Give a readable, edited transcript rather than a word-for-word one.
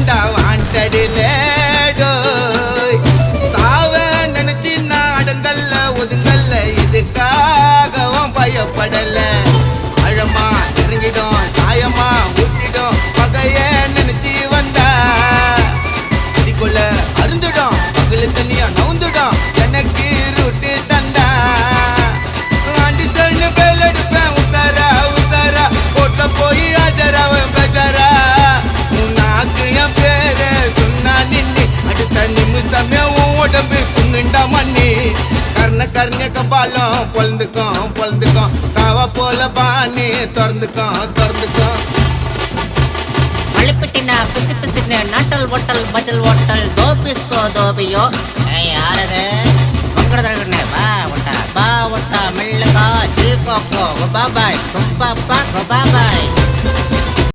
தாண்டா வாண்டடில சாவ நினைச்சு நாடுங்கல்ல ஒதுங்கல்ல இதுக்காகவும் பயப்படல ஆழமா இறங்கிடும் சாயமா ஊத்திடும் பகைய நினைச்சு வந்தா இதுக்குள்ள அருந்துடும் பகலு தனியா நவுந்துடும் எனக்கு ரூட்டு தந்தா ஆண்டி சொல்லு பேல் எடுப்பேன் உசாரா உசாரா போட்ட போய் ஆஜராவன் பஜாரா உன்னாக்கு என் பேரு சொன்னா நின்னு அடுத்த நிமிஷமே உடம்பு புண்ணுண்டா மண்ணி கர்ண கபாலம் பொழுந்துக்கும் காவா போல பாணி திறந்துக்கும் மழுப்பிட்டினா பிசு பிசுன்னு நாட்டல் ஓட்டல் பஜல் ஓட்டல் தோபிஸ்கோ தோபியோ யாரது மங்கடதரகண்ணே பா ஒட்டா மெல்லுகா ஜீ கோக்கோ குபாபாய் குப்பாப்பா குபாபாய்